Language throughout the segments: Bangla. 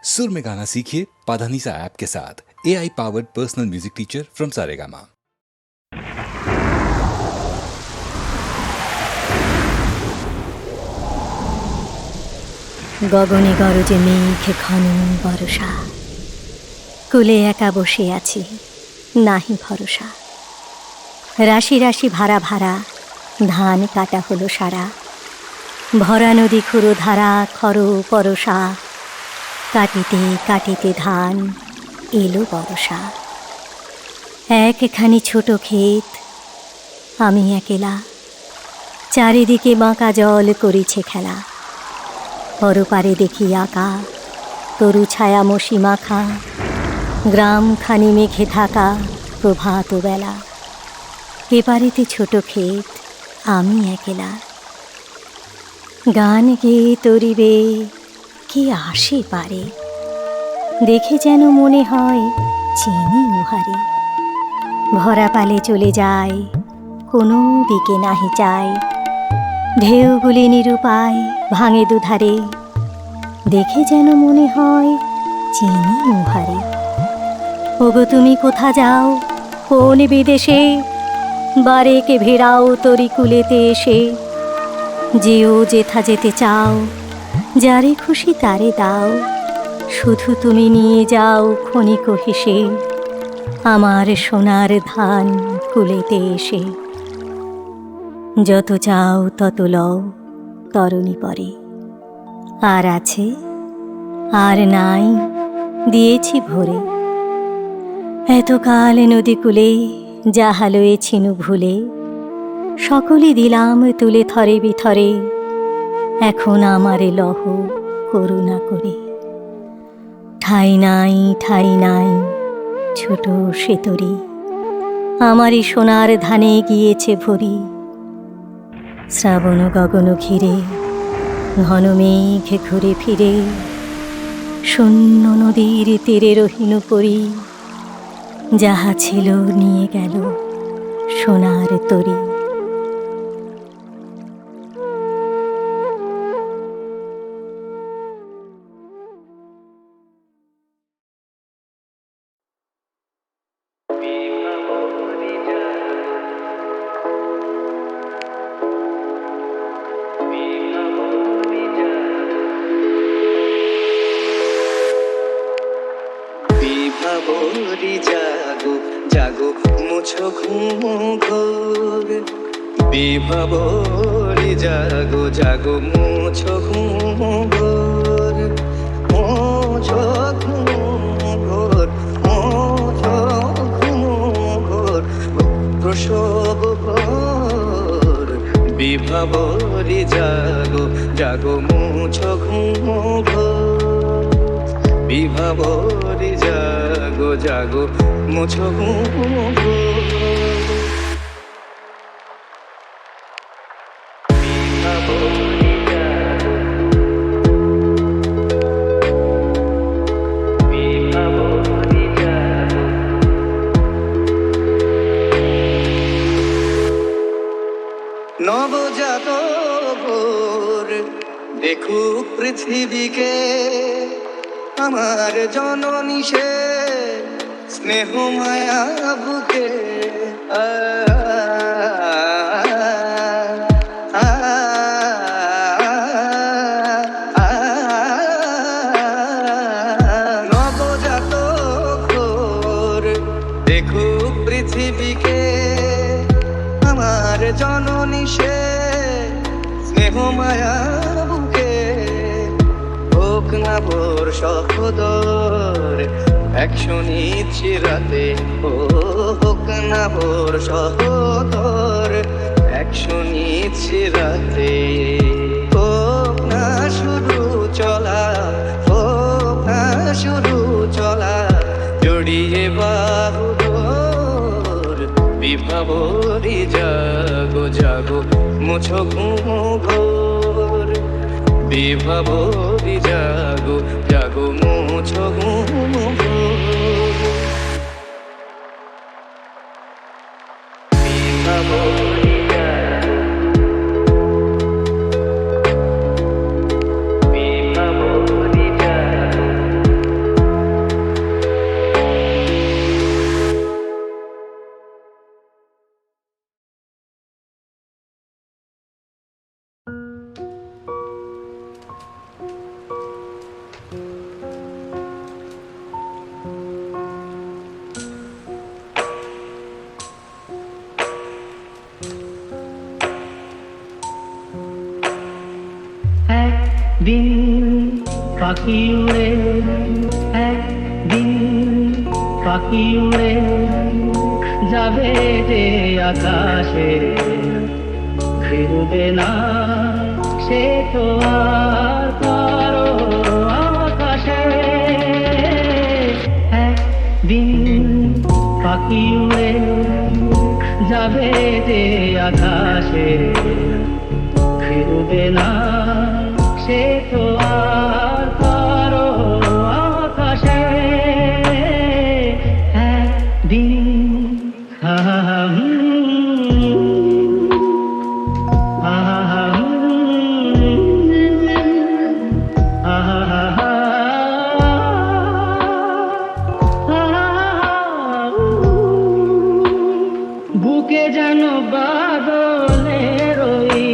सुर में गाना सीखिए पाधानीसा ऐप के साथ। AI powered personal music teacher from Saregama. গগনে গরজে মেঘ ঘন বরষা, কুলে একা বসে আছি নাহি ভরসা। রাশি রাশি ভাড়া ভাড়া ধান কাটা হলো সারা, ভরা নদী খুরো ধারা খর পরশা। কাটিতে কাটিতে ধান এলো বরষা। একখানি ছোট ক্ষেত, আমি একলা, চারিদিকে বাঁকা জল করিছে খেলা। পরপারে দেখি আঁকা তরু ছায়া মশি মাখা, গ্রামখানি মেঘে ঢাকা প্রভাত বেলা। এপারেতে ছোট ক্ষেত, আমি একলা, গান গেয়ে তরিবে কে আসে পারে। দেখে যেন মনে হয় চিনি উহারে। ভরা পালে চলে যায়, কোনো দিকে নাহি চায়। ঢেউগুলি নিরুপায় ভাঙে দুধারে, দেখে যেন মনে হয় চিনি উহারে। ওগো তুমি কোথা যাও কোন বিদেশে, বারেকে ভেড়াও তরি কুলেতে এসে। যেও যেথা যেতে চাও, যারে খুশি তারে দাও। শুধু তুমি নিয়ে যাও ক্ষণিক হেসে, আমার সোনার ধান কুলেতে এসে। যত চাও তত লও তরণী পরে, আর আছে আর নাই দিয়েছি ভরে। এতকাল নদী কূলে যাহা লয়েছিনু ভুলে, সকলে দিলাম তুলে থরে বিথরে। এখন আমারে লহ করুণা করে। ঠাই নাই ঠাই নাই ছোট সে তরি, আমারই সোনার ধানে গিয়েছে ভরি। শ্রাবণ গগন ঘিরে ঘন মেঘ ঘুরে ফিরে, শূন্য নদীর তীরে রহিনু পরি। যাহা ছিল নিয়ে গেল সোনার তরি। বিভাবরী জাগো জাগো মুছো ঘুম ঘোর। বিভাবরী জাগো জাগো মুছো ঘুম ঘোর। মুছো ঘুম ঘোর, মুছো ঘুম ঘোর, প্রসব ঘোর। বিভাবরী জাগো জাগো মুছো ঘুম ঘোর। বিভাবরী জাগো জাগো মুছো ঘুম ঘোর। বিভাবরী জাগো, বিভাবরী জাগো। নবজাতক ভোর দেখুক পৃথিবীকে, আমার জননী সে স্নেহ মায়া বুকে। নবজাতক ভোর দেখুক পৃথিবীকে, আমার জননী সে স্নেহ মায়া বুকে। হোক না ভোর সহোদর একশো নিচ্ছি রাতে, ও হোক না ভোর সহোদর একশো নিচ্ছি রাতে। হোক না শুরু চলা, হোক না শুরু চলা, জড়িয়ে বাহুডোর। বিভাবরী জাগো জাগো মুছো ঘুম ঘোর। বিভাবরী জাগো জাগো মুছো ঘুম ঘোর। বিভাবরী জাগো, বিভাবরী জাগো। পাখি উড়ে একদিন পাখি উড়ে যাবে যে আকাশে, ফিরবে না সে তো আর কারো আকাশে। একদিন পাখি উড়ে যাবে যে আকাশে, ফিরবে না সে তো আর কারো আকাশে। একদিন বুকে যেন বাদলের ওই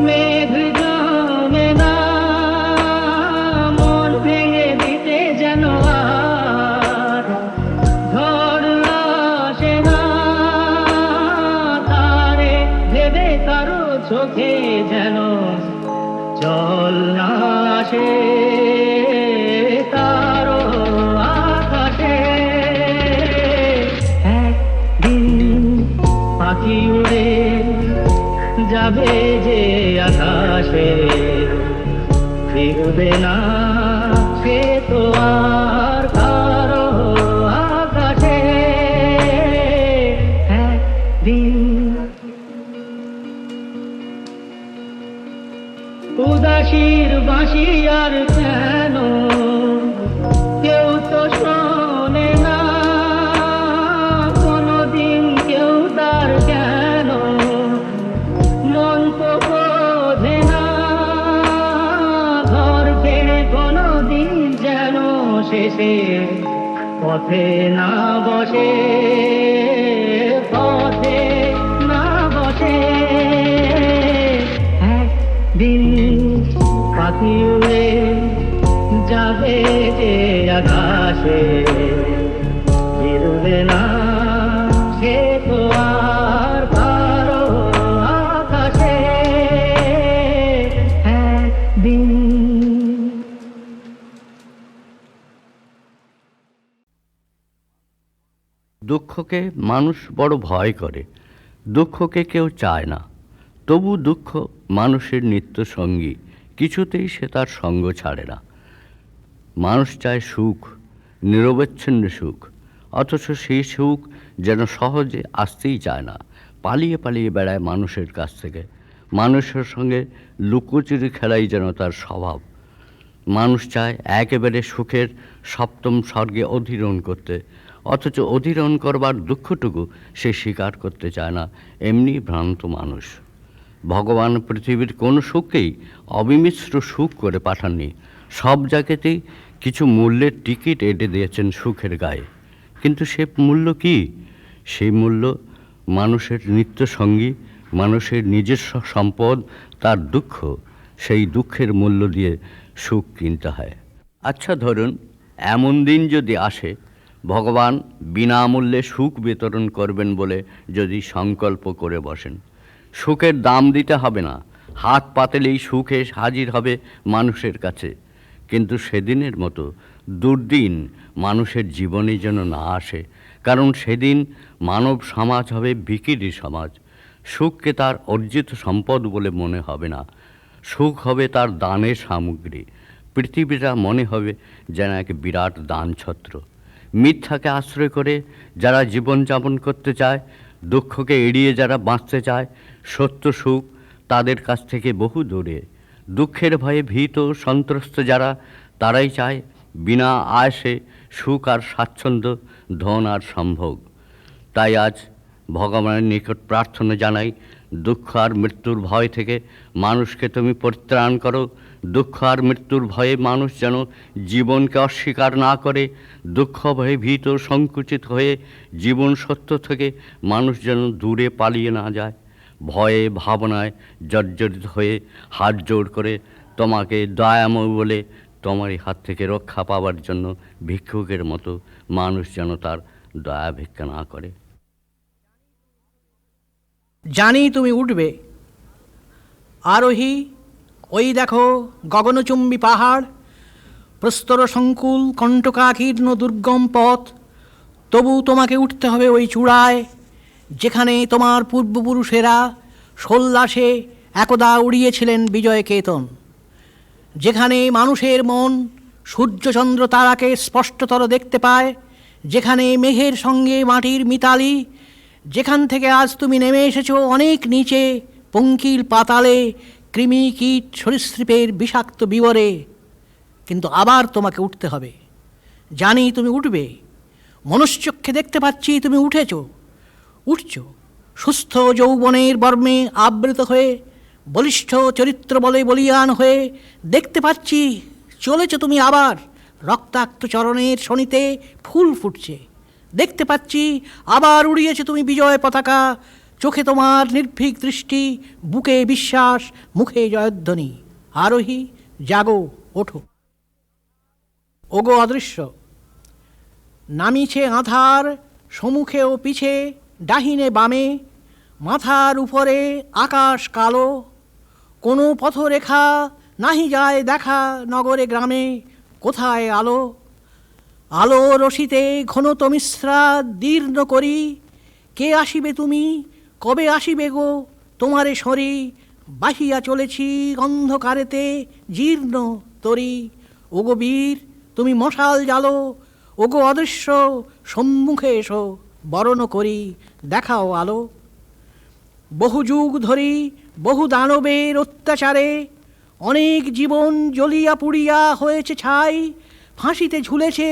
মেঘ জমে না, মন ভেঙে দিতে যেন আর ঝড় আসে না। তারে ভেবে কারো চোখে যেন জল না আসে, কারো আকাশে। একদিন পাখি উড়ে যাবে যে আকাশে, ফিরবে না সে তো আর কারো আকাশে। একদিন উদাসীর বাঁশি আর কেন কেউ তো শোনে না, কোনদিন কেউ তার কেন মন তো বোঝে না। ঘর ছেড়ে কোনদিন যেন শেষে পথে না বসে, পথে না বসে। একদিন পাখি উড়ে যাবে যে আকাশে, ফিরবে না সে তো আর কারো আকাশে। একদিন দুঃখকে মানুষ বড় ভয় করে, দুঃখকে কেউ চায় না। তবু দুঃখ মানুষের নিত্য সঙ্গী, কিছুতেই সে তার সঙ্গ ছাড়ে না। মানুষ চায় সুখ, নিরবচ্ছিন্ন সুখ, অথচ সেই সুখ যেন সহজে আসতেই চায় না, পালিয়ে পালিয়ে বেড়ায় মানুষের কাছ থেকে। মানুষের সঙ্গে লুকোচুরি খেলাই যেন তার স্বভাব। মানুষ চায় একেবারে সুখের সপ্তম স্বর্গে অধিরোহণ করতে, অথচ অধিরোহণ করবার দুঃখটুকু সে স্বীকার করতে চায় না। এমনি ভ্রান্ত মানুষ। ভগবান পৃথিবীর কোনো সুখকেই অবিমিশ্র সুখ করে পাঠাননি, সব জায়গাতেই কিছু মূল্যের টিকিট এঁটে দিয়েছেন সুখের গায়ে। কিন্তু সে মূল্য কি? সেই মূল্য মানুষের নিত্য সঙ্গী, মানুষের নিজস্ব সম্পদ, তার দুঃখ। সেই দুঃখের মূল্য দিয়ে সুখ কিনতে হয়। আচ্ছা ধরুন, এমন দিন যদি আসে ভগবান বিনামূল্যে সুখ বিতরণ করবেন বলে যদি সংকল্প করে বসেন, সুখের দাম দিতে হবে না, হাত পাতলেই সুখ এসে হাজির হবে মানুষের কাছে। কিন্তু সেদিনের মতো দুর্দিন মানুষের জীবনে যেন না আসে, কারণ সেদিন মানব সমাজ হবে বিকিরি সমাজ। সুখকে তার অর্জিত সম্পদ বলে মনে হবে না, সুখ হবে তার দানের সামগ্রী। পৃথিবীটা মনে হবে যেন এক বিরাট দানছত্র। মিথ্যাকে আশ্রয় করে যারা জীবনযাপন করতে চায়, দুঃখকে এড়িয়ে যারা বাঁচতে চায়, সত্য সুখ তাদের কাছ থেকে বহু দূরে। দুঃখের ভয়ে ভীত সন্ত্রস্ত যারা, তারাই চায় বিনা আয়াসে সুখ আর স্বাচ্ছন্দ্য, ধন আর সম্ভোগ। তাই আজ ভগবানের নিকট প্রার্থনা জানাই, দুঃখ আর মৃত্যুর ভয় থেকে মানুষকে তুমি পরিত্রাণ করো। দুঃখ আর মৃত্যুর ভয়ে মানুষ যেন জীবনকে অস্বীকার না করে, দুঃখ ভয়ে ভীত সংকুচিত হয়ে জীবন সত্য থেকে মানুষ যেন দূরে পালিয়ে না যায়। ভয়ে ভাবনায় জর্জরিত হয়ে হাত জোড় করে তোমাকে দয়াময় বলে তোমারই হাত থেকে রক্ষা পাওয়ার জন্য ভিক্ষুকের মতো মানুষ যেন তার দয়া ভিক্ষা না করে। জানি তুমি উঠবে আরোহী, ওই দেখো গগনচুম্বী পাহাড়, প্রস্তর সংকুল কণ্টকাকীর্ণ দুর্গম পথ, তবু তোমাকে উঠতে হবে ওই চূড়ায়, যেখানে তোমার পূর্বপুরুষেরা সোল্লাসে একদা উড়িয়েছিলেন বিজয় কেতন, যেখানে মানুষের মন সূর্যচন্দ্র তারাকে স্পষ্টতর দেখতে পায়, যেখানে মেঘের সঙ্গে মাটির মিতালি, যেখান থেকে আজ তুমি নেমে এসেছো অনেক নিচে, পঙ্কিল পাতালে, কৃমি কীট সরীসৃপের বিষাক্ত বিবরে। কিন্তু আবার তোমাকে উঠতে হবে। জানি তুমি উঠবে, মনুষ্যক্ষে দেখতে পাচ্ছি তুমি উঠছ সুস্থ যৌবনের বর্মে আবৃত হয়ে, বলিষ্ঠ চরিত্র বলে বলিয়ান হয়ে। দেখতে পাচ্ছি চলেছ তুমি আবার, রক্তাক্ত চরণের শনিতে ফুল ফুটছে। দেখতে পাচ্ছি আবার উড়িয়েছে তুমি বিজয় পতাকা, চোখে তোমার নির্ভীক দৃষ্টি, বুকে বিশ্বাস, মুখে জয়ধ্বনি। আরোহী, জাগো, ওঠো। ওগো অদৃশ্য, নামিছে আধার সম্মুখে ও পিছে, ডাহিনে বামে, মাথার উপরে আকাশ কালো। কোনো পথরেখা নাহি যায় দেখা, নগরে গ্রামে কোথায় আলো? আলো রশিতে ঘন তমিশ্রা দীর্ণ করি, কে আসিবে তুমি, কবে আসিবে গো তোমারে সরি? বাহিয়া চলেছি অন্ধকারেতে জীর্ণ তরি। ওগো বীর, তুমি মশাল জ্বালো, ওগো অদৃশ্য, সম্মুখে এসো, বরণ করি, দেখাও আলো। বহু যুগ ধরি বহু দানবের অত্যাচারে, অনেক জীবন জ্বলিয়া পুড়িয়া হয়েছে ছাই, ফাঁসিতে ঝুলেছে,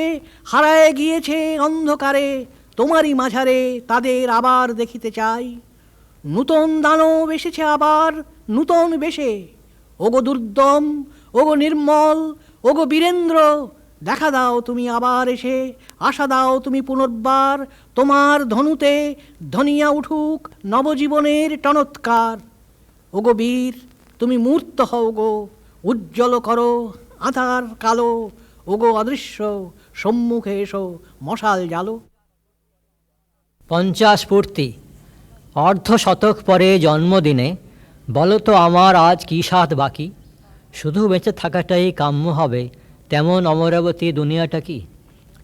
হারায় গিয়েছে অন্ধকারে, তোমারই মাঝারে তাদের আবার দেখিতে চাই। নূতন দানব এসেছে আবার নূতন বেশে, ওগো দুর্দম, ওগো নির্মল, ওগো বীরেন্দ্র, দেখা দাও তুমি আবার এসে, আশা দাও তুমি পুনর্বার, তোমার ধনুতে ধনিয়া উঠুক নবজীবনের টনৎকার। ওগো বীর, তুমি মূর্ত হও গো, উজ্জ্বল করো আধার কালো। ওগো অদৃশ্য, সম্মুখে এসো, মশাল জ্বালো। 50 পূর্তি। অর্ধশতক পরে জন্মদিনে বলো তো আমার আজ কী স্বাদ বাকি? শুধু বেঁচে থাকাটাই কাম্য হবে, তেমন অমরাবতী দুনিয়াটা কি?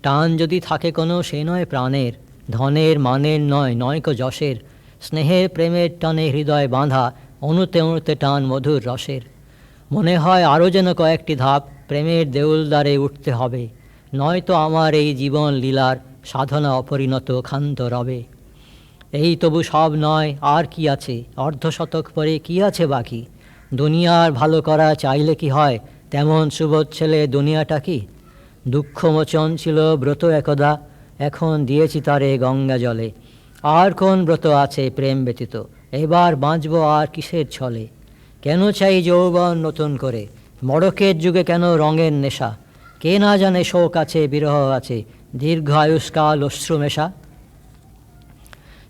টান যদি থাকে কোনো, সে নয় প্রাণের, ধনের মানের নয়, নয়কো যশের। স্নেহের প্রেমের টানে হৃদয় বাঁধা, অণুতে অণুতে টান মধুর রসের। মনে হয় আরও যেন কয়েকটি ধাপ প্রেমের দেউলদ্বারে উঠতে হবে, নয়তো আমার এই জীবন লীলার সাধনা অপরিণত ক্ষান্ত রবে। এই তবু সব নয়, আর কি আছে? অর্ধশতক পরে কি আছে বাকি? দুনিয়ার ভালো করা চাইলে কি হয়, তেমন সুবোধ ছেলে দুনিয়াটা কি? দুঃখমোচন ছিল ব্রত একদা, এখন দিয়েছি তারে গঙ্গা জলে। আর কোন ব্রত আছে প্রেম ব্যতীত, এবার বাঁচব আর কিসের ছলে? কেন চাই যৌবন নতুন করে, মড়কের যুগে কেন রঙের নেশা? কে না জানে শোক আছে, বিরহ আছে, দীর্ঘ আয়ুষ্কাল অশ্রু মেশা।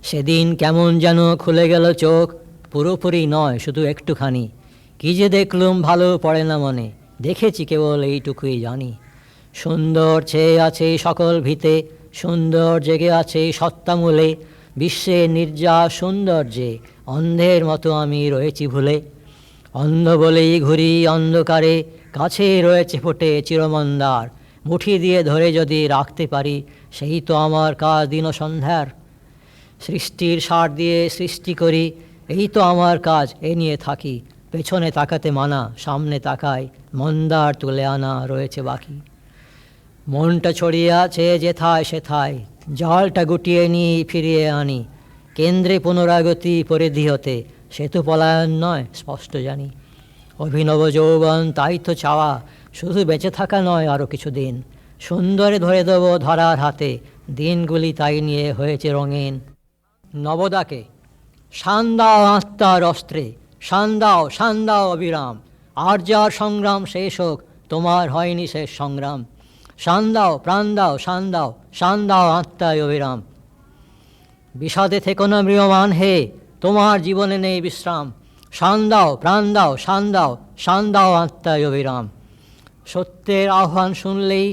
সেদিন কেমন যেন খুলে গেল চোখ, পুরোপুরি নয় শুধু একটুখানি। কি যে দেখলুম ভালো পড়ে না মনে, দেখেছি কেবল এইটুকুই জানি। সুন্দর চেয়ে আছে সকল ভিতে, সুন্দর জেগে আছে সত্তামূলে। বিশ্বের নির্যাস সৌন্দর্যে অন্ধের মতো আমি রয়েছি ভুলে। অন্ধ বলেই ঘুরি অন্ধকারে, কাছে রয়েছে ফোটে চিরমন্দার। মুঠি দিয়ে ধরে যদি রাখতে পারি, সেই তো আমার কাজ দিন সন্ধ্যার। সৃষ্টির সার দিয়ে সৃষ্টি করি, এই তো আমার কাজ, এ নিয়ে থাকি। পেছনে তাকাতে মানা, সামনে তাকাই, মন্দার তুলে আনা রয়েছে বাকি। মনটা ছড়িয়ে আছে যেথায় সেথায়, জলটা গুটিয়ে নিয়ে ফিরিয়ে আনি। কেন্দ্রে পুনরাগতি পরিধি হতে, সে তো পলায়ন নয় স্পষ্ট জানি। অভিনব যৌবন তাই তো চাওয়া, শুধু বেঁচে থাকা নয় আরও কিছুদিন। সুন্দরে ধরে দেব ধরার হাতে, দিনগুলি তাই নিয়ে হয়েছে রঙিন। নবদাকে শান দাও আত্মার অস্ত্রে, শান দাও, শান দাও অবিরাম। আর যার সংগ্রাম শেষ হোক, তোমার হয়নি শেষ সংগ্রাম। শান দাও, প্রাণ দাও, শান দাও, শান দাও আত্মায় অবিরাম। বিষাদে থেকো না ম্রিয়মান হে, তোমার জীবনে নেই বিশ্রাম। শান দাও, প্রাণ দাও, শান দাও, শান দাও আত্মায় অবিরাম। সত্যের আহ্বান শুনলেই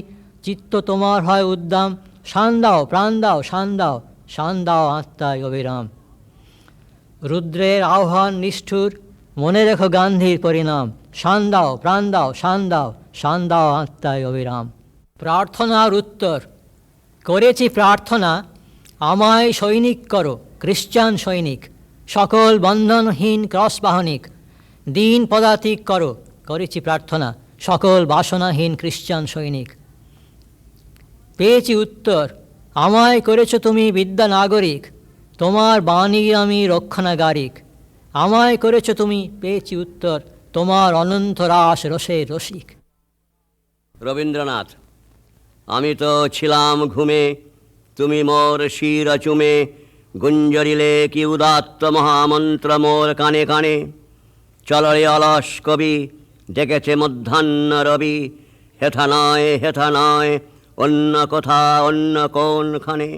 চিত্ত তোমার হয় উদ্দাম। শান দাও, প্রাণ দাও, শান দাও, শান দাও আত্মায় অবিরাম। রুদ্রের আহ্বান নিষ্ঠুর, মনে রেখো গান্ধীর পরিণাম। শান দাও, প্রাণ দাও, শান দাও, শান দাও আত্মায় অবিরাম। প্রার্থনার উত্তর, করেছি প্রার্থনা, আমায় সৈনিক করো, খ্রিস্টান সৈনিক, সকল বন্ধনহীন ক্রসবাহনিক, দিন পদাতিক করো, করেছি প্রার্থনা, সকল বাসনাহীন খ্রিস্টান সৈনিক। পেয়েছি উত্তর, আমায় করেছ তুমি বিদ্যা নাগরিক, তোমার বাণী আমি রক্ষণাগারিক। আমায় করেছ তুমি, পেয়েছি উত্তর, তোমার অনন্ত রাস রসের রসিক। রবীন্দ্রনাথ। আমি তো ছিলাম ঘুমে, তুমি মোর শির চুমে, গুঞ্জরিলে কি উদাত্ত মহামন্ত্র মোর কানে কানে। চলরে অলস কবি, ডেকেছে মধ্যাহ্ন রবি, হেথা নয় অন্য কোথা অন্য কোনখানে।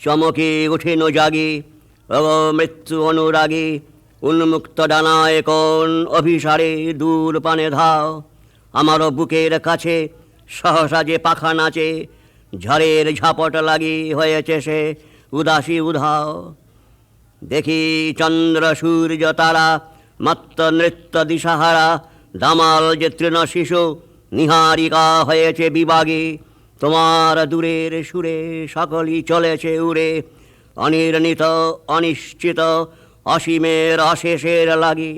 চমকি উঠিন জাগি, মৃত্যু অনুরাগী, উন্মুক্ত ডানায় কোন অভিসারে দূর পানে ধাও। আমারও বুকের কাছে সহসা যে পাখা নাচে, ঝড়ের ঝাপট লাগি হয়েছে সে উদাসী উধাও। দেখি চন্দ্র সূর্য তারা, মত্ত নৃত্য দিশাহারা, দামাল যে তৃণ শিশু নিহারিকা হয়েছে বিবাগী। তোমার দূরের সুরে সকলই চলেছে উড়ে, অনির্ণিত অনিশ্চিত অসীমের অশেষের লাগি।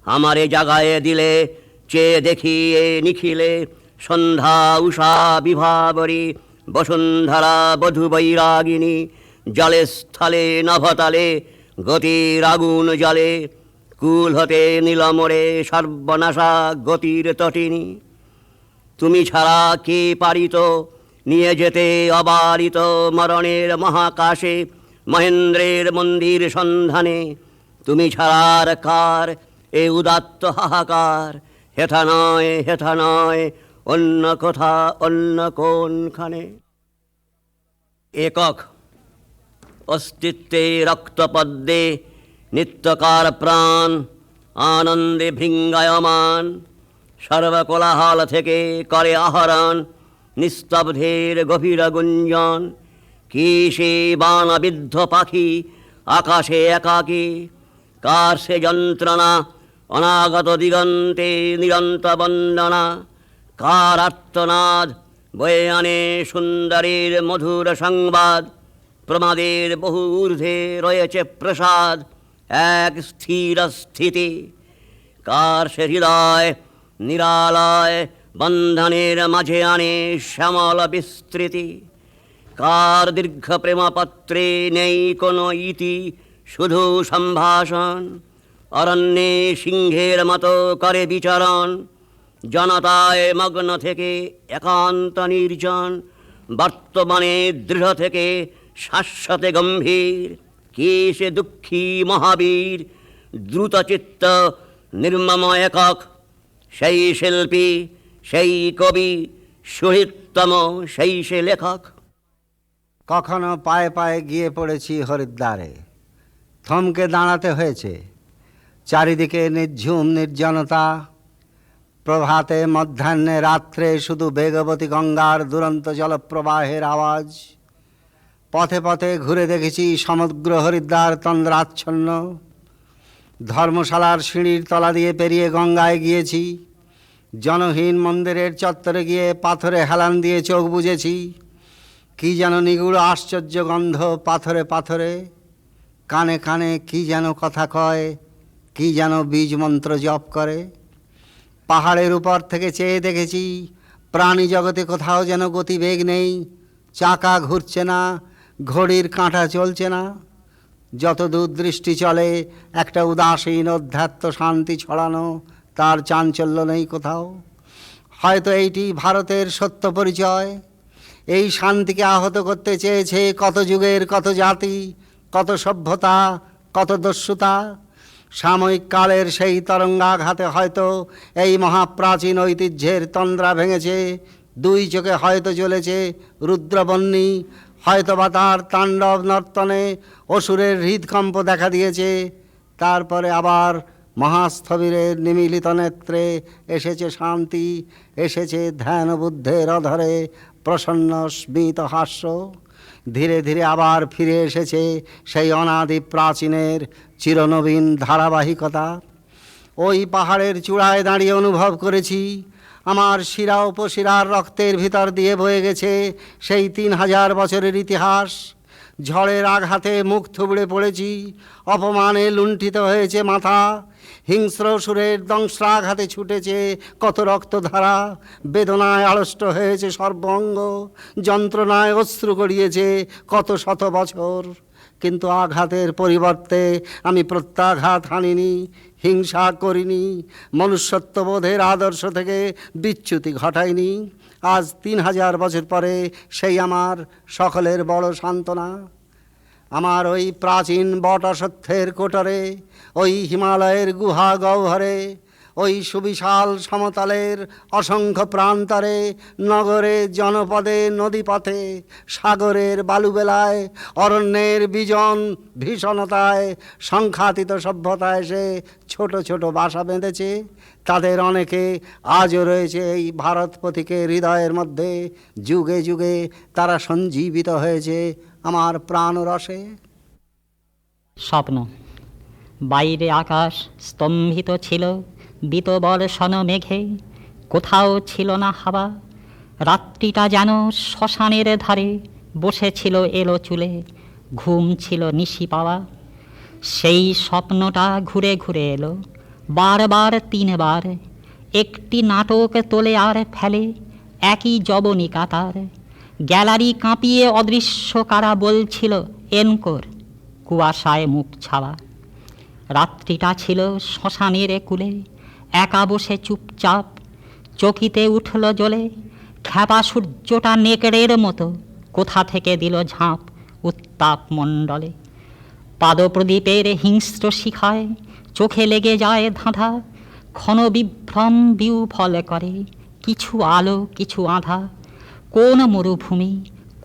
আমারে জাগায়ে দিলে চেয়ে দেখি এ নিখিলে, সন্ধ্যা উষা বিভাবরী বসুন্ধরা বধূ বৈরাগিনী। জলে স্থলে নভতালে গতির আগুন জলে, কুল হতে নীলমরে সর্বনাশা গতির তটিনী। তুমি ছাড়া কে পারিত নিয়ে যেতে অবারিত মরণের মহাকাশে, মহেন্দ্রের মন্দির সন্ধানে। তুমি ছাড়ার কার এ উদাত্ত হাহাকার, হেথা নয় অন্য কোথা অন্য কোনখানে। একক অস্তিত্বে রক্তপদ্মে নিত্যকার প্রাণ, আনন্দে ভৃঙ্গায়মান, সর্বকোলাহল থেকে করে আহরণ, নিস্তব্ধের গভীর গুঞ্জন। কি সে বাণবিদ্ধ পাখি আকাশে একাকী, কার সে যন্ত্রণা অনাগত দিগন্তে নিরন্ত বন্দনা। কার আর্তনাদ বয়ে আনে সুন্দরীর মধুর সংবাদ, প্রমাদের বহু ঊর্ধ্বে রয়েছে প্রসাদ, এক স্থির স্থিতি। কার সে হৃদয় নিরালয় বন্ধনের মাঝে আনে শ্যামল বিস্তৃতি। কার দীর্ঘ প্রেমপত্রে নেই কোনো ইতি, শুধু সম্ভাষণ। অরণ্যে সিংহের মতো করে বিচরণ, জনতায় মগ্ন থেকে একান্ত নির্জন। বর্তমানে দৃঢ় থেকে শাশ্বতে গম্ভীর, কে সে দুঃখী মহাবীর, দ্রুতচিত্ত নির্মম একক। সেই শিল্পী, সেই কবি, সুহৃত্তম সেই সে লেখক। কখনো পায়ে পায়ে গিয়ে পড়েছি হরিদ্বারে, থমকে দাঁড়াতে হয়েছে। চারিদিকে নির্ঝুম নির্জনতা, প্রভাতে মধ্যাহ্নে রাত্রে শুধু বেগবতী গঙ্গার দুরন্ত জলপ্রবাহের আওয়াজ। পথে পথে ঘুরে দেখেছি সমগ্র হরিদ্বার তন্দ্রাচ্ছন্ন। ধর্মশালার সিঁড়ির তলা দিয়ে পেরিয়ে গঙ্গায় গিয়েছি, জনহীন মন্দিরের চত্বরে গিয়ে পাথরে হেলান দিয়ে চোখ বুজেছি। কি যেন নিগুড় আশ্চর্য গন্ধ পাথরে পাথরে, কানে কানে কি যেন কথা কয়, কি যেন বীজ মন্ত্র জপ করে। পাহাড়ের উপর থেকে চেয়ে দেখেছি প্রাণী জগতে কোথাও যেন গতিবেগ নেই, চাকা ঘুরছে না, ঘড়ির কাঁটা চলছে না। যত দূর দৃষ্টি চলে একটা উদাসীন অধ্যাত্ম শান্তি ছড়ানো, তার চাঞ্চল্য নেই কোথাও। হয়তো এইটি ভারতের সত্য পরিচয়। এই শান্তিকে আহত করতে চেয়েছে কত যুগের কত জাতি, কত সভ্যতা, কত দস্যুতা। সাময়িক কালের সেই তরঙ্গাঘাতে হয়তো এই মহাপ্রাচীন ঐতিহ্যের তন্দ্রা ভেঙেছে। দুই চোখে হয়তো জ্বলেছে রুদ্রবহ্নি, হয়তো বা তার তাণ্ডব নর্তনে অসুরের হৃদকম্প দেখা দিয়েছে। তারপরে আবার মহাস্থবিরের নিমিলিত নেত্রে এসেছে শান্তি, এসেছে ধ্যান বুদ্ধের অধরে প্রসন্ন স্মিত হাস্য। ধীরে ধীরে আবার ফিরে এসেছে সেই অনাদি প্রাচীনের চিরনবীন ধারাবাহিকতা। ওই পাহাড়ের চূড়ায় দাঁড়িয়ে অনুভব করেছি আমার শিরা উপশিরার রক্তের ভিতর দিয়ে বয়ে গেছে সেই 3000 বছরের ইতিহাস। ঝড়ের আঘাতে মুখ থুবড়ে পড়েছি, অপমানে লুণ্ঠিত হয়েছে মাথা, হিংস্র সুরের দংশাঘাতে ছুটেছে কত রক্তধারা, বেদনায় আড়ষ্ট হয়েছে সর্বঙ্গ, যন্ত্রণায় অশ্রু গড়িয়েছে কত শত বছর। কিন্তু আঘাতের পরিবর্তে আমি প্রত্যাঘাত হানিনি, হিংসা করিনি, মনুষ্যত্ববোধের আদর্শ থেকে বিচ্যুতি ঘটাইনি। আজ 3000 বছর পরে সেই আমার সকলের বড় সান্ত্বনা। আমার ওই প্রাচীন বট অশ্বত্থের কোটরে, ওই হিমালয়ের গুহা গহ্বরে, ওই সুবিশাল সমতলের অসংখ্য প্রান্তরে, নগরে জনপদে নদীপথে, সাগরের বালুবেলায়, অরণ্যের বিজন ভীষণতায় সংখ্যাতীত সভ্যতা এসে ছোট ছোট বাসা বেঁধেছে। তাদের অনেকে আজও রয়েছে এই ভারত পথিকের হৃদয়ের মধ্যে। যুগে যুগে তারা সঞ্জীবিত হয়েছে আমার প্রাণরসে। স্বপ্ন। বাইরে আকাশ স্তম্ভিত ছিল বিতবর্ষণ মেঘে, কোথাও ছিল না হাওয়া। রাত্রিটা যেন শ্মশানের ধারে বসেছিল এলো চুলে, ঘুম ছিল নিশি পাওয়া। সেই স্বপ্নটা ঘুরে ঘুরে এলো বারবার 3 বার। একটি নাটক তোলে আর ফেলে একই যবনিকা তার। গ্যালারি কাঁপিয়ে অদৃশ্য কারা বলছিল এনকোর, কুয়াশায় মুখ ছাওয়া। রাত্রিটা ছিল শ্মশানের কুলে, একা বসে চুপচাপ। চকিতে উঠল জ্বলে, খ্যাপা সূর্যটা নেকড়ের মতো কোথা থেকে দিল ঝাঁপ উত্তাপ মণ্ডলে। পাদপ্রদীপের হিংস্র শিখায় চোখে লেগে যায় ধাঁধা। ক্ষণ বিভ্রম বিউফল করে কিছু আলো কিছু আধা। কোন মরুভূমি,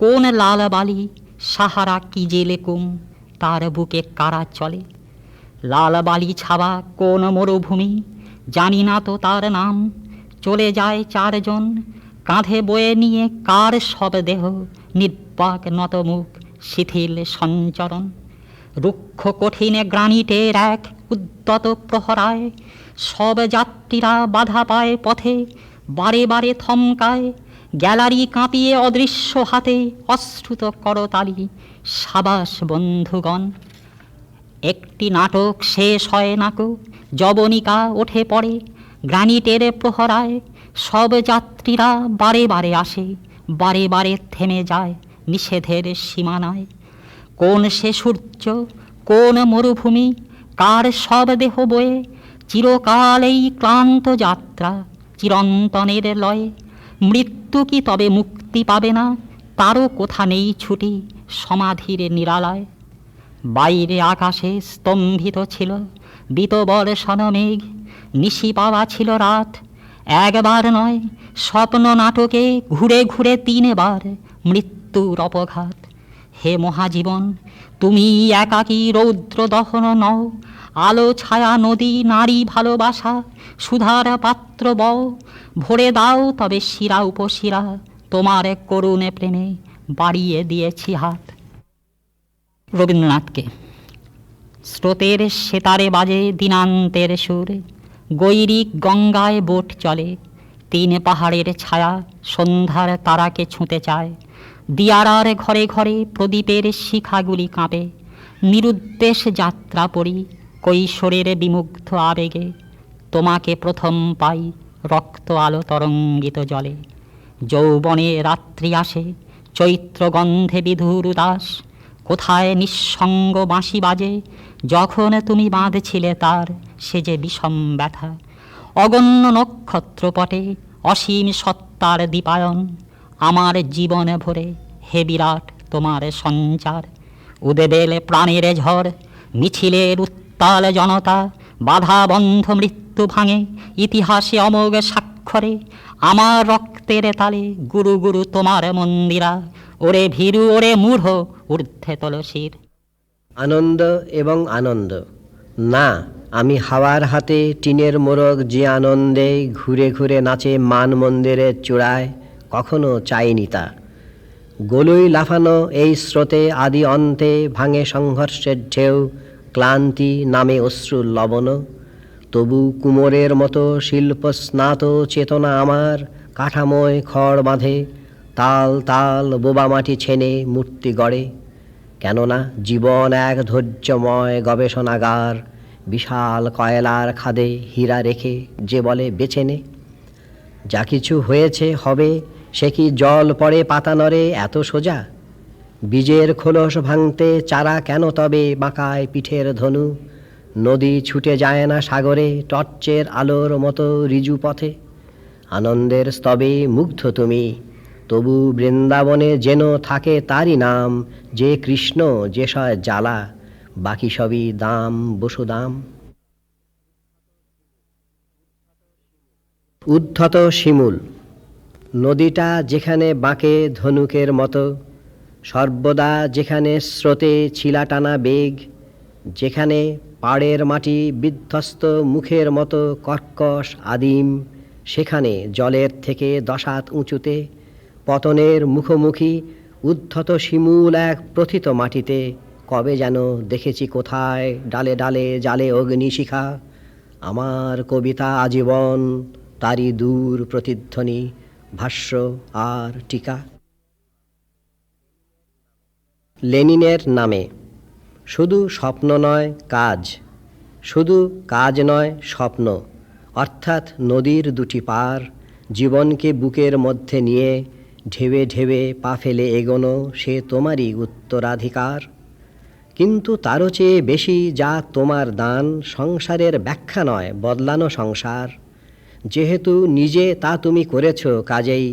কোন লাল বালি, সাহারা কি জেলেকুম, তার বুকে কারা চলে। লাল বালি ছাওয়া কোন মরুভূমি, জানি না তো তার নাম। চলে যায় 4 জন, কাঁধে বয়ে নিয়ে কার সব দেহ, নির্বাক নতমুখ শিথিল সঞ্চরণ। রুক্ষ কঠিন গ্রানিটের এক উদ্যত প্রহরায় সব যাত্রীরা বাধা পায় পথে, বারে বারে থমকায়। গ্যালারি কাঁপিয়ে অদৃশ্য হাতে অশ্রুত করতালি, সাবাস বন্ধুগণ। একটি নাটক শেষ হয় নাকো, যবনিকা ওঠে পড়ে গ্রানিটের প্রহরায়। সব যাত্রীরা বারে বারে আসে, বারে বারে থেমে যায় নিষেধের সীমানায়। কোন সে সূর্য, কোন মরুভূমি, কার সব দেহ বয়ে চিরকাল এই ক্লান্ত যাত্রা চিরন্তনের লয়ে। মৃত্যু কি তবে মুক্তি পাবে না, তারও কোথা নেই ছুটি সমাধির নিরালায়। বাইরে আকাশে স্তম্ভিত ছিল বিতবর্ষণ মেঘ, নিশি পাওয়া ছিল রাত। একবার নয় স্বপ্ন নাটকে ঘুরে ঘুরে 3 বার মৃত্যুর অপঘাত। হে মহাজীবন, তুমি একাকী রৌদ্র দহন নও, আলো ছায়া নদী নারী ভালোবাসা সুধার পাত্র বও। ভরে দাও তবে শিরা উপশিরা, তোমার করুণে প্রেমে বাড়িয়ে দিয়েছি হাত। রবীন্দ্রনাথকে। স্রোতের সেতারে বাজে দিনান্তের সুর, গৈরিক গঙ্গায় বোট চলে। 3 পাহাড়ের ছায়া সন্ধ্যার তারাকে ছুঁতে চায়। দিয়ারার ঘরে ঘরে প্রদীপের শিখাগুলি কাঁপে। নিরুদ্দেশ যাত্রা পড়ি কৈশোরের বিমুগ্ধ আবেগে। তোমাকে প্রথম পাই রক্ত আলো তরঙ্গিত জলে। যৌবনে রাত্রি আসে চৈত্র গন্ধে বিধুর উদাস। কোথায় নিঃসঙ্গ বাঁশি বাজে, যখন তুমি বাঁধছিলে তার সে যে বিষম ব্যথা। অগণ্য নক্ষত্রপটে অসীম সত্তার দীপায়ন, আমার জীবন ভরে হে বিরাট তোমার সঞ্চার। উদেবেলে প্রাণের ঝড়, মিছিলের উত্তাল জনতা, বাধা বন্ধ মৃত্যু ভাঙে ইতিহাসে অমোঘ স্বাক্ষরে। আমার রক্তের তালে গুরু গুরু তোমার মন্দিরা, ওরে ভীরু ওরে মূঢ় ঊর্ধ্বে তুলসীর। আনন্দ এবং আনন্দ না, আমি হাওয়ার হাতে টিনের মোরগ যে আনন্দে ঘুরে ঘুরে নাচে মান মন্দিরের চূড়ায়, কখনো চাইনি তা। গলুই লাফানো এই স্রোতে আদি অন্তে ভাঙে সংঘর্ষের ঢেউ, ক্লান্তি নামে অশ্রুর লবণ। তবু কুমোরের মতো শিল্পস্নাত চেতনা আমার কাঠামোয় খড় বাঁধে, তাল তাল বোবা মাটি ছেনে মূর্তি গড়ে। কেননা জীবন এক ধৈর্যময় গবেষণাগার, বিশাল কয়লার খাদে হীরা রেখে যে বলে বেছে নে। যা কিছু হয়েছে হবে, সে কি জল পড়ে পাতা নড়ে এত সোজা? বীজের খোলস ভাঙতে চারা কেন তবে বাঁকায় পিঠের ধনু? নদী ছুটে যায় না সাগরে টর্চের আলোর মতো রিজু পথে? আনন্দের স্তবে মুগ্ধ তুমি, তবু বৃন্দাবনে যেন থাকে তারই নাম, যে কৃষ্ণ যে সয় জ্বালা, বাকি সবই দাম বসুদাম। উদ্ধত শিমুল। নদীটা যেখানে বাঁকে ধনুকের মতো, সর্বদা যেখানে স্রোতে ছিলাটানা বেগ, যেখানে পাড়ের মাটি বিধ্বস্ত মুখের মতো কর্কশ আদিম, সেখানে জলের থেকে 10 হাত উঁচুতে পতনের মুখোমুখি উদ্ধত শিমুল এক প্রথিত মাটিতে কবে যেন দেখেছি কোথায় ডালে ডালে জালে অগ্নিশিখা। আমার কবিতা আজীবন তারই দূর প্রতিধ্বনি, ভাষ্য আর টিকা। লেনিনের নামে। শুধু স্বপ্ন নয় কাজ, শুধু কাজ নয় স্বপ্ন, অর্থাৎ নদীর দুটি পার, জীবনকে বুকের মধ্যে নিয়ে ঢেবে ঢেবে পা ফেলে এগোনো, সে তোমারই উত্তরাধিকার। কিন্তু তারও চেয়ে বেশি যা তোমার দান, সংসারের ব্যাখ্যা নয় বদলানো সংসার। যেহেতু নিজে তা তুমি করেছ, কাজেই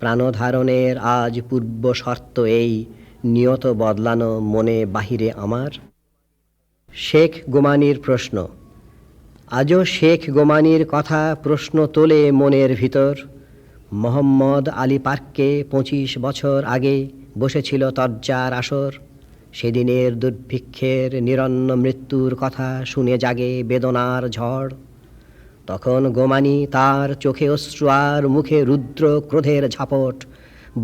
প্রাণধারণের আজ পূর্ব শর্ত এই, নিয়ত বদলানো মনে বাহিরে আমার। শেখ গোমানির প্রশ্ন। আজও শেখ গোমানির কথা প্রশ্ন তোলে মনের ভিতর। মোহাম্মদ আলী পার্কে 25 বছর আগে বসেছিল তরজার আসর। সেদিনের দুর্ভিক্ষের নিরন্ন মৃত্যুর কথা শুনে জাগে বেদনার ঝড়। তখন গোমানি তার চোখে অশ্রু আর মুখে রুদ্র ক্রোধের ঝাপট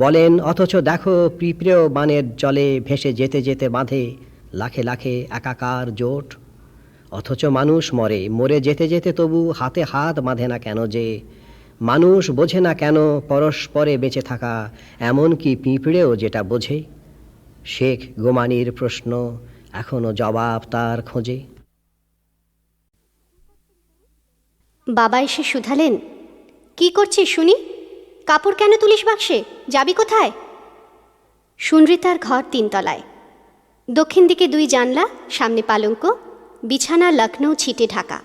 বলেন, অথচ দেখো পিঁপড়েও বানের জলে ভেসে যেতে যেতে বাঁধে লাখে লাখে একাকার জোট। অথচ মানুষ মরে, মরে যেতে যেতে তবু হাতে হাত বাঁধে না কেন যে? মানুষ বোঝে না কেন পরস্পরে বেঁচে থাকা, এমন কি পিঁপড়েও যেটা বোঝে? শেখ গোমানির প্রশ্ন, এখনো জবাব তার খোঁজে। বাবা এসে শুধালেন, কি করছিস শুনি? কাপড় কেন তুলিস বাক্সে? যাবি কোথায়? সুনৃতার ঘর 3 তলায়। দক্ষিণ দিকে 2 জানলা, সামনে পালঙ্ক, বিছানা লখনৌ ছিটে ঢাকা।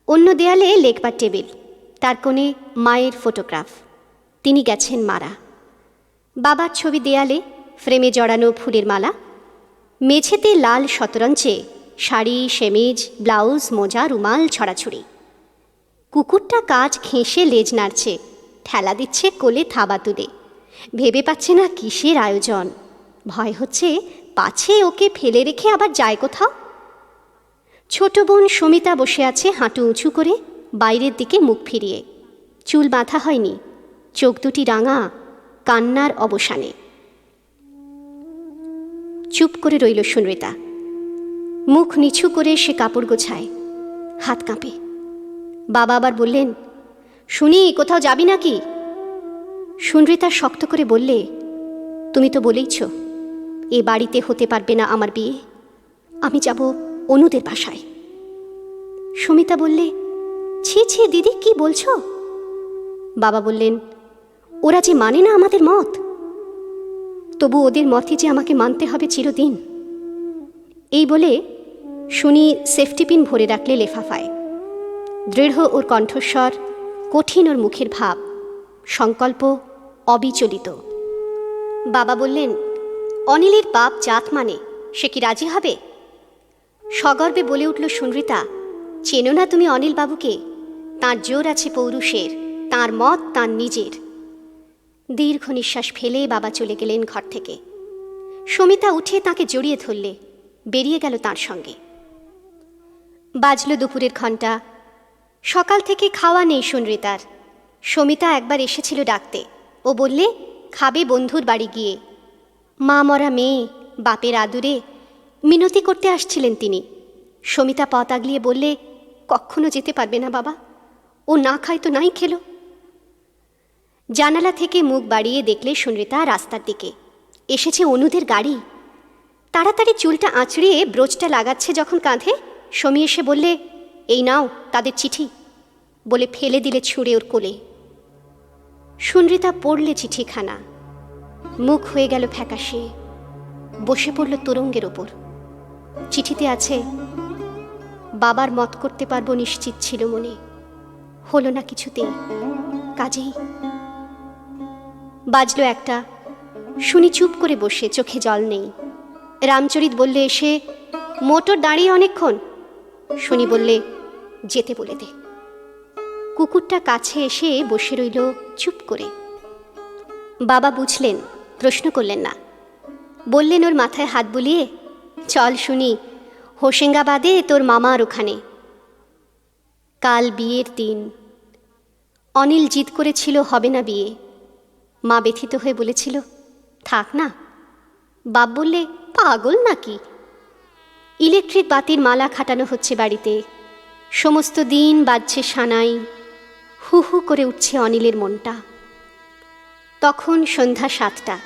অন্য দেয়ালে লেখবার টেবিল, তার কোণে মায়ের ফটোগ্রাফ। তিনি গেছেন মারা। বাবার ছবি দেয়ালে, ফ্রেমে জড়ানো ফুলের মালা। মেঝেতে লাল শতরঞ্চে শাড়ি, সেমিজ, ব্লাউজ, মোজা, রুমাল ছড়াছড়ি। কুকুরটা কাজ ঘেঁষে লেজ নাড়ছে, ঠেলা দিচ্ছে কোলে থাবা তুলে। ভেবে পাচ্ছে না কিসের আয়োজন। ভয় হচ্ছে পাছে ওকে ফেলে রেখে আবার যায় কোথাও। ছোট বোন সমিতা বসে আছে হাঁটু উঁচু করে, বাইরের দিকে মুখ ফিরিয়ে। চুল বাঁধা হয়নি, চোখ দুটি রাঙা, কান্নার অবসানে। চুপ করে রইল সুনৃতা। মুখ নিচু করে সে কাপড় গোছায়, হাত কাঁপে। বাবা আবার বললেন, শুনি কোথাও যাবি নাকি? সুনৃতা শক্ত করে বললে, তুমি তো বলেইছ এ বাড়িতে হতে পারবে না আমার বিয়ে, আমি যাব অনুদের বাসায়। সমিতা বললে, ছি ছি দিদি, কি বলছো? বাবা বললেন, ওরা যে মানে না আমাদের মত, তবু ওদের মতে যে আমাকে মানতে হবে চিরদিন। এই বলে শুনি সেফটি পিন ভরে রাখলে লেফাফায়। দৃঢ় ওর কণ্ঠস্বর, কঠিন ওর মুখের ভাব, সংকল্প অবিচলিত। বাবা বললেন, অনিলের বাপ জাত মানে, সে কি রাজি হবে? সগর্বে বলে উঠল সুনৃতা, চেনো না তুমি অনিল বাবুকে? তাঁর জোর আছে পৌরুষের, তাঁর মত তাঁর নিজের। দীর্ঘ নিঃশ্বাস ফেলে বাবা চলে গেলেন ঘর থেকে। সমিতা উঠে তাকে জড়িয়ে ধরলে, বেরিয়ে গেল তাঁর সঙ্গে। বাজল দুপুরের ঘণ্টা। সকাল থেকে খাওয়া নেই সুনৃতার। সমিতা একবার এসেছিল ডাকতে, ও বললে খাবে বন্ধুর বাড়ি গিয়ে। মা মরা মেয়ে, বাপের আদুরে মিনতি করতে আসছিলেন তিনি। সমিতা পথ আগলিয়ে বললে, কখনো যেতে পারবে না বাবা, ও না খায় তো নাই খেলো। জানালা থেকে মুখ বাড়িয়ে দেখলে সুনৃতা রাস্তার দিকে এসেছে অনুদের গাড়ি। তাড়াতাড়ি চুলটা আঁচড়িয়ে ব্রোচটা লাগাচ্ছে যখন কাঁধে, সমী এসে বললে, এই নাও তাদের চিঠি, বলে ফেলে দিলে ছুঁড়ে ওর কোলে। সুনৃতা পড়লে চিঠিখানা, মুখ হয়ে গেল ফ্যাকাশে, বসে পড়ল তোরঙ্গের ওপর। চিঠিতে আছে, বাবার মত করতে পারবো নিশ্চিত ছিল মনে, হলো না কিছুতেই, কাজেই। বাজলো একটা, শুনি চুপ করে বসে, চোখে জল নেই। রামচরিত বললে এসে, মোটর দাঁড়িয়ে অনেকক্ষণ। শুনি বললে, যেতে বলে দে। কুকুরটা কাছে এসে বসে রইল চুপ করে। বাবা বুঝলেন, প্রশ্ন করলেন না, বললেন ওর মাথায় হাত বুলিয়ে, চল শুনি, হোশেঙ্গাবাদে তোর মামার ওখানে। কাল বিয়ের দিন। অনিল জিদ করেছিল হবে না বিয়ে। মা ব্যথিত হয়ে বলেছিল, থাক না। বাপ বললে, পাগল নাকি? ইলেকট্রিক বাতির মালা খাটানো হচ্ছে বাড়িতে, সমস্ত দিন বাজছে সানাই, হু হু করে উঠছে অনিলের মনটা। তখন সন্ধ্যা 7টা।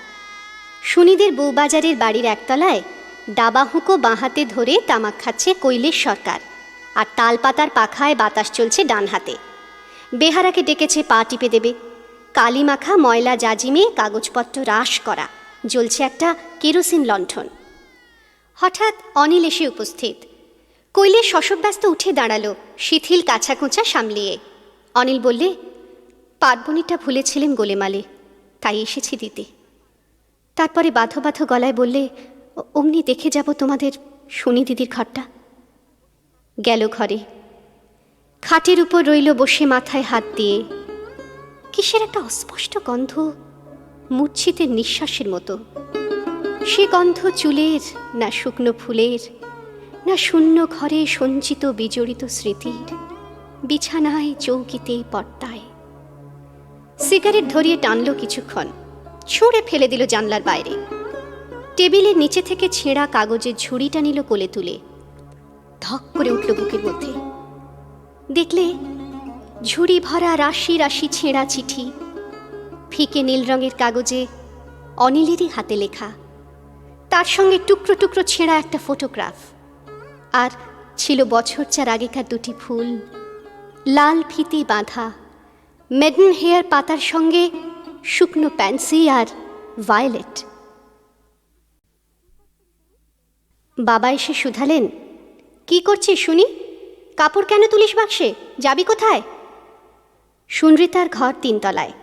সুনিদের বউবাজারের বাড়ির একতলায় ডাবা হুঁকো বাঁ হাতে ধরে তামাক খাচ্ছে কৈলেশ সরকার, আর তালপাতার পাখায় বাতাস চলছে ডান হাতে। বেহারাকে ডেকেছে পা টিপে দেবে। কালি মাখা ময়লা জাজিমে কাগজপত্র রাশ করা, জ্বলছে একটা কেরোসিন লণ্ঠন। হঠাৎ অনিল এসে উপস্থিত। কৈলেশ শশব্যস্ত উঠে দাঁড়ালো, শিথিল কাছাকোঁচা সামলিয়ে। অনিল বললে, পার্বণীটা ভুলেছিলেন গোলেমালে, তাই এসেছি দিতে। তারপরে বাঁধো বাঁধো গলায় বললে, অমনি দেখে যাব তোমাদের শুনি দিদির ঘরটা। গেল ঘরে। খাটের উপর রইল বসে মাথায় হাত দিয়ে। কিসের একটা অস্পষ্ট গন্ধ, মূর্ছিতের নিঃশ্বাসের মতো। সে গন্ধ চুলের, না শুকনো ফুলের, না শূন্য ঘরে সঞ্চিত বিজড়িত স্মৃতির, বিছানায়, চৌকিতে, পর্দায়। সিগারেট ধরিয়ে টানল কিছুক্ষণ, ছুঁড়ে ফেলে দিল জানলার বাইরে। টেবিলের নিচে থেকে ছেঁড়া কাগজের ঝুড়িটা নিল কোলে তুলে। ধক করে উঠল বুকের মধ্যে। দেখলে ঝুড়ি ভরা রাশি রাশি ছেঁড়া চিঠি, ফিকে নীল রঙের কাগজে অনিলেরই হাতে লেখা। তার সঙ্গে টুকরো টুকরো ছেঁড়া একটা ফটোগ্রাফ, আর ছিল বছর 4 আগেকার 2টি ফুল, লাল ফিতে বাঁধা, মেডেন হেয়ার পাতার সঙ্গে শুকনো প্যান্সি আর ভায়োলেট। বাবা এসে শুধালেন, কি করছিস শুনি? কাপড় কেন তুলিস বাক্সে? যাবি কোথায়? সুনৃতার ঘর 3 তলায়।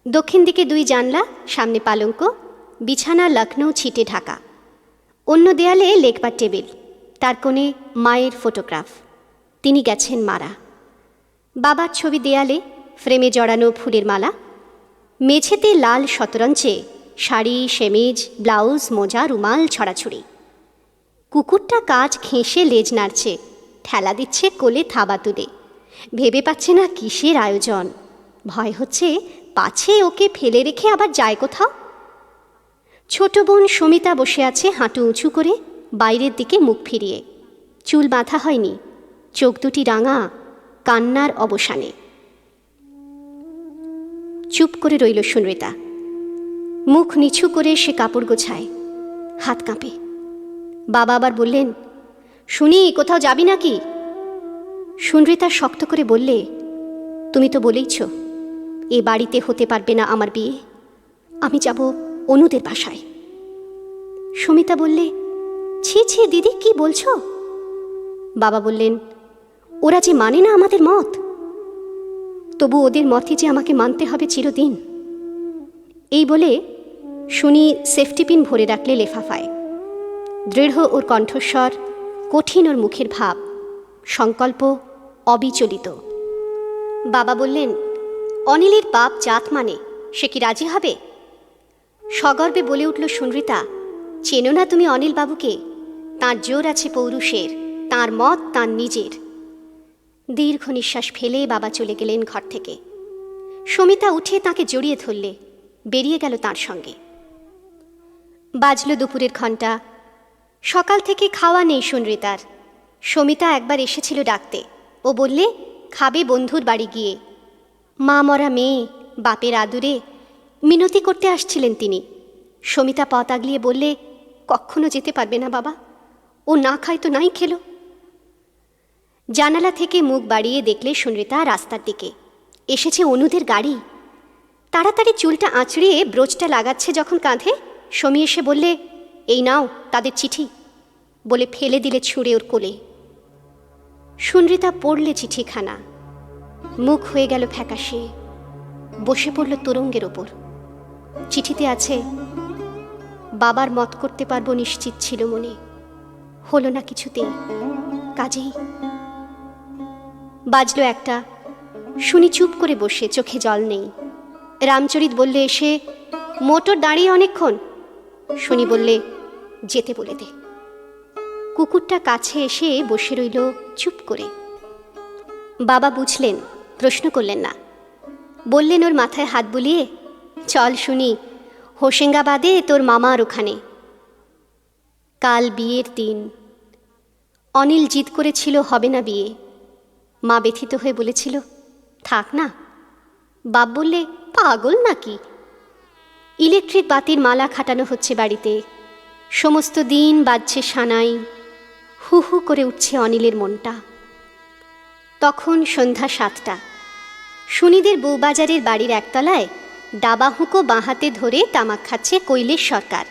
দক্ষিণ দিকে 2 জানলা, সামনে পালঙ্ক, বিছানা লখনৌ ছিটে ঢাকা। অন্য দেয়ালে লেখবার টেবিল, তার কোণে মায়ের ফটোগ্রাফ। তিনি গেছেন মারা। বাবার ছবি দেয়ালে, ফ্রেমে জড়ানো ফুলের মালা। মেঝেতে লাল শতরঞ্চে শাড়ি, সেমিজ, ব্লাউজ, মোজা, রুমাল ছড়াছড়ি। কুকুরটা কাজ ঘেঁষে লেজ নাড়ছে, ঠেলা দিচ্ছে কোলে থাবা তুলে। ভেবে পাচ্ছে না কিসের আয়োজন। ভয় হচ্ছে পাছে ওকে ফেলে রেখে আবার যায় কোথাও। ছোট বোন সমিতা বসে আছে হাঁটু উঁচু করে, বাইরের দিকে মুখ ফিরিয়ে। চুল বাঁধা হয়নি, চোখ দুটি রাঙা, কান্নার অবসানে। চুপ করে রইল সুনৃতা। মুখ নিচু করে সে কাপড় গোছায়, হাত কাঁপে। বাবা আবার বললেন, শুনি কোথাও যাবি নাকি? সুনৃতা শক্ত করে বললে, তুমি তো বলেইছ এ বাড়িতে হতে পারবে না আমার বিয়ে, আমি যাব অনুদের বাসায়। সুমিতা বললে, ছি ছি দিদি, কি বলছো? বাবা বললেন, ওরা যে মানে না আমাদের মত, তবু ওদের মতে যে আমাকে মানতে হবে চিরদিন। এই বলে শুনি সেফটি পিন ভরে রাখলে লেফাফায়। দৃঢ় ওর কণ্ঠস্বর, কঠিন ওর মুখের ভাব, সংকল্প অবিচলিত। বাবা বললেন, অনিলের বাপ জাত মানে, সে কি রাজি হবে? সগর্বে বলে উঠল সুনৃতা, চেনো না তুমি অনিল বাবুকে? তাঁর জোর আছে পৌরুষের, তাঁর মত তাঁর নিজের। দীর্ঘ নিঃশ্বাস ফেলে বাবা চলে গেলেন ঘর থেকে। সমিতা উঠে তাকে জড়িয়ে ধরলে, বেরিয়ে গেল তাঁর সঙ্গে। বাজল দুপুরের ঘণ্টা। সকাল থেকে খাওয়া নেই সুনৃতার। সমিতা একবার এসেছিল ডাকতে, ও বললে খাবে বন্ধুর বাড়ি গিয়ে। মা মরা মেয়ে, বাপের আদুরে মিনতি করতে আসছিলেন তিনি। সমিতা পথ আগলিয়ে বললে, কখনো যেতে পারবে না বাবা, ও না খায় তো নাই খেলো। জানালা থেকে মুখ বাড়িয়ে দেখলে সুনৃতা রাস্তার দিকে। এসেছে অনুদের গাড়ি। তাড়াতাড়ি চুলটা আঁচড়িয়ে ব্রোচটা লাগাচ্ছে যখন কাঁধে, সমী এসে বললে, এই নাও তাদের চিঠি, বলে ফেলে দিলে ছুঁড়ে ওর কোলে। সুনৃতা পড়লে চিঠিখানা, মুখ হয়ে গেল ফ্যাকাশে, বসে পড়ল তোরঙ্গের ওপর। চিঠিতে আছে, বাবার মত করতে পারবো নিশ্চিত ছিল মনে, হলো না কিছুতেই, কাজেই। বাজলো একটা। শুনি চুপ করে বসে, চোখে জল নেই। রামচরিত বললে এসে, মোটর দাঁড়িয়ে অনেকক্ষণ। শুনি বললে, যেতে বলে দে। কুকুরটা কাছে এসে বসে রইল চুপ করে। বাবা বুঝলেন, প্রশ্ন করলেন না, বললেন ওর মাথায় হাত বুলিয়ে, চল শুনি, হোশেঙ্গাবাদে তোর মামার ওখানে। কাল বিয়ের দিন। অনিল জিদ করেছিল হবে না বিয়ে। মা ব্যথিত হয়ে বলেছিল, থাক না। বাপ বললে, পাগল নাকি? ইলেকট্রিক বাতির মালা খাটানো হচ্ছে বাড়িতে, সমস্ত দিন বাজছে সানাই, হু হু করে উঠছে অনিলের মনটা। তখন সন্ধ্যা 7টা। সুনিদের বউবাজারের বাড়ির একতলায় ডাবা হুঁকো বাঁ হাতে ধরে তামাক খাচ্ছে কৈলেশ সরকার,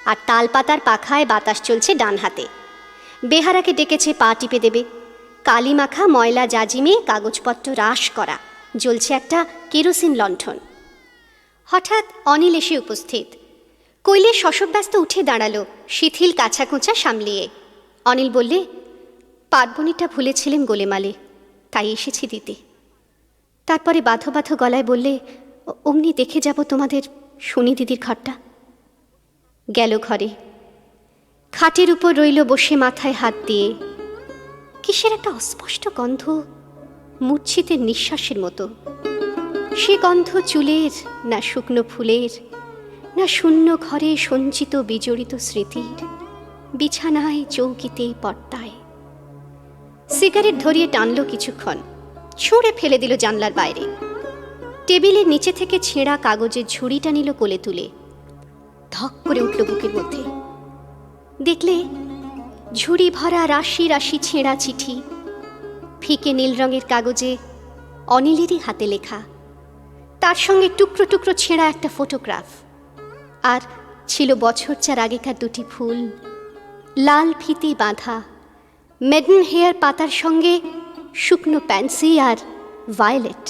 আর তালপাতার পাখায় বাতাস চলছে ডান হাতে। বেহারাকে ডেকেছে পা টিপে দেবে। কালি মাখা ময়লা জাজিমে কাগজপত্র রাশ করা, জ্বলছে একটা কেরোসিন লণ্ঠন। হঠাৎ অনিল এসে উপস্থিত। কৈলেশ শশব্যস্ত উঠে দাঁড়ালো, শিথিল কাছাকোঁচা সামলিয়ে। অনিল বললে, পাটবনিটা ভুলেছিলেন গোলেমালে, তাই এসেছি দিতে। তারপরে বাঁধো বাঁধো গলায় বললে, অমনি দেখে যাব তোমাদের শুনি দিদির ঘরটা। গেল ঘরে। খাটের উপর রইল বসে মাথায় হাত দিয়ে। কিসের একটা অস্পষ্ট গন্ধ, মূর্ছিতের নিঃশ্বাসের মতো। সে গন্ধ চুলের, না শুকনো ফুলের, না শূন্য ঘরে সঞ্চিত বিজড়িত স্মৃতির, বিছানায়, চৌকিতে, পর্দায়। সিগারেট ধরিয়ে টানল কিছুক্ষণ, ছুঁড়ে ফেলে দিল জানলার বাইরে। টেবিলের নিচে থেকে ছেঁড়া কাগজের ঝুড়িটা নিল কোলে তুলে। ধক করে উঠল বুকের মধ্যে। দেখলে ঝুড়ি ভরা রাশি রাশি ছেঁড়া চিঠি, ফিকে নীল রঙের কাগজে অনিলেরই হাতে লেখা। তার সঙ্গে টুকরো টুকরো ছেঁড়া একটা ফটোগ্রাফ, আর ছিল বছর 4 আগেকার 2টি ফুল, লাল ফিতে বাঁধা, মেডেন হেয়ার পাতার সঙ্গে শুকনো প্যান্সি আর ভায়োলেট।